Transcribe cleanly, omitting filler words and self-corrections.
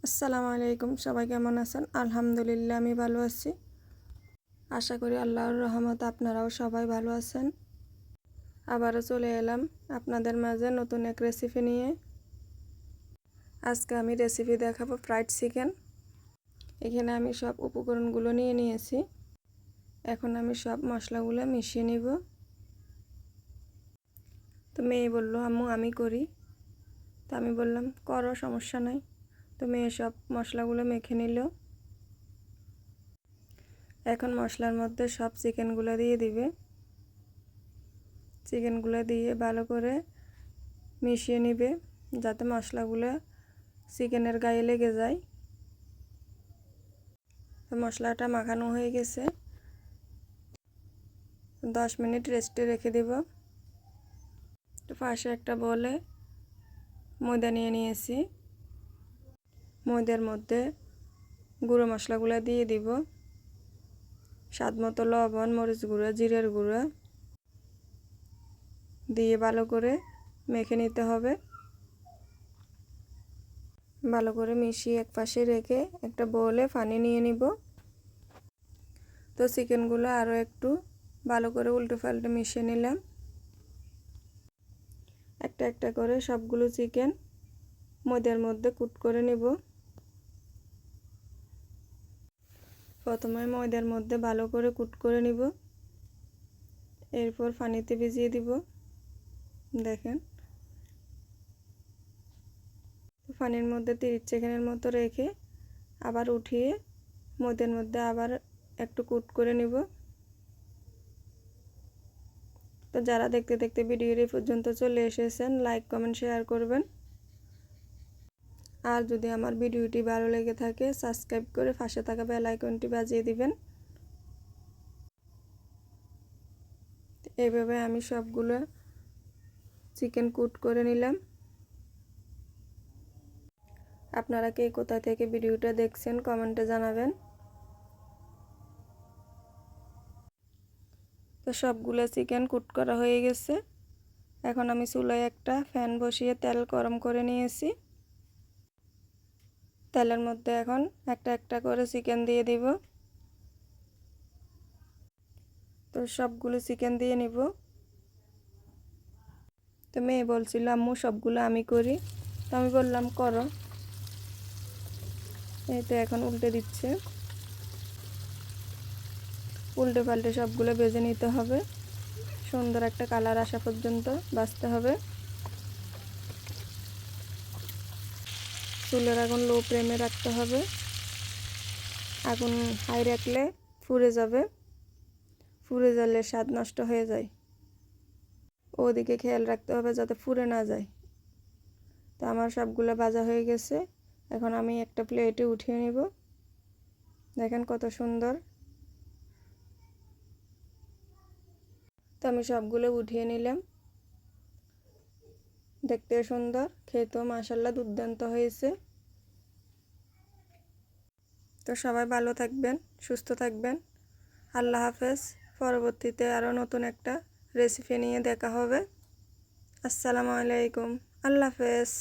আসসালামু আলাইকুম, সবাই কেমন আছেন? আলহামদুলিল্লাহ আমি ভালো আছি। আশা করি আল্লাহর রহমতে আপনারাও সবাই ভালো আছেন। আবারও চলে এলাম আপনাদের মাঝে নতুন এক রেসিপি নিয়ে। আজকে আমি রেসিপি দেখাবো ফ্রাইড চিকেন। এখানে আমি সব উপকরণগুলো নিয়ে নিয়েছি। এখন আমি সব মশলাগুলো মিশিয়ে নিব। তো মেয়ে বলল, আম্মু আমি করি। তো আমি বললাম, করো, সমস্যা নাই। তো মেয়ে সব মশলাগুলো মেখে নিল। এখন মশলার মধ্যে সব চিকেনগুলো দিয়ে দিবে। চিকেনগুলো দিয়ে ভালো করে মিশিয়ে নিবে, যাতে মশলাগুলো চিকেনের গায়ে লেগে যায়। তো মশলাটা মাখানো হয়ে গেছে। 10 মিনিট রেস্টে রেখে দেব। তো পাশে একটা বলে ময়দা নিয়ে নিয়েছি। ময়দার মধ্যে গুঁড়ো মশলাগুলো দিয়ে দিব। স্বাদ মতো লবণ, মরিচ গুঁড়ো, জিরের গুঁড়ো দিয়ে ভালো করে মেখে নিতে হবে। ভালো করে মিশিয়ে এক পাশে রেখে একটা বোলে পানি নিয়ে নিব। তো চিকেনগুলো আরও একটু ভালো করে উল্টো পাল্টে মিশিয়ে নিলাম। একটা একটা করে সবগুলো চিকেন ময়দার মধ্যে কুট করে নিব। প্রথমে ময়দার মধ্যে ভালো করে কুট করে নিব, এরপর পানিতে ভিজিয়ে দিব। দেখেন, পানির মধ্যে 30 সেকেন্ডের মতো রেখে আবার উঠিয়ে ময়দার মধ্যে আবার একটু কুট করে নিব। তো যারা দেখতে দেখতে ভিডিওটি পর্যন্ত চলে এসেছেন, লাইক কমেন্ট শেয়ার করবেন। আর যদি আমার ভিডিওটি ভালো লেগে থাকে, সাবস্ক্রাইব করে পাশে থাকা বেল আইকনটি বাজিয়ে দিবেন। এইভাবে আমি সবগুলো চিকেন কুট করে নিলাম। আপনারা কে কোথা থেকে ভিডিওটা দেখছেন কমেন্টে জানাবেন। তো সবগুলো চিকেন কুট করা হয়ে গেছে। এখন আমি চুলায় একটা ফ্যান বসিয়ে তেল গরম করে নিয়েছি। তেলের মধ্যে এখন একটা একটা করে চিকেন দিয়ে দিব। তো সবগুলো চিকেন দিয়ে নিব। তো মেয়ে বলছিল, আম্মু সবগুলো আমি করি। তো আমি বললাম, করো। এই তো এখন উল্টে দিচ্ছে। উল্টে পাল্টে সবগুলো ভেজে নিতে হবে। সুন্দর একটা কালার আসা পর্যন্ত ভাজতে হবে। চুলের আগুন লো ফ্লেমে রাখতে হবে। আগুন হাই রাখলে পুড়ে যাবে। পুড়ে গেলে স্বাদ নষ্ট হয়ে যায়। ওদিকে খেয়াল রাখতে হবে যাতে পুড়ে না যায়। তো আমার সবগুলো ভাজা হয়ে গেছে। এখন আমি একটা প্লেটে উঠিয়ে নিব। দেখেন কত সুন্দর। তো আমি সবগুলো উঠিয়ে নিলাম। দেখতে সুন্দর, খেতেও মাশাআল্লাহ দুর্দান্ত হয়েছে। তো সবাই ভালো থাকবেন, সুস্থ থাকবেন। আল্লাহ হাফেজ। পরবর্তীতে আরও নতুন একটা রেসিপি নিয়ে দেখা হবে। আসসালামু আলাইকুম। আল্লাহ হাফেজ।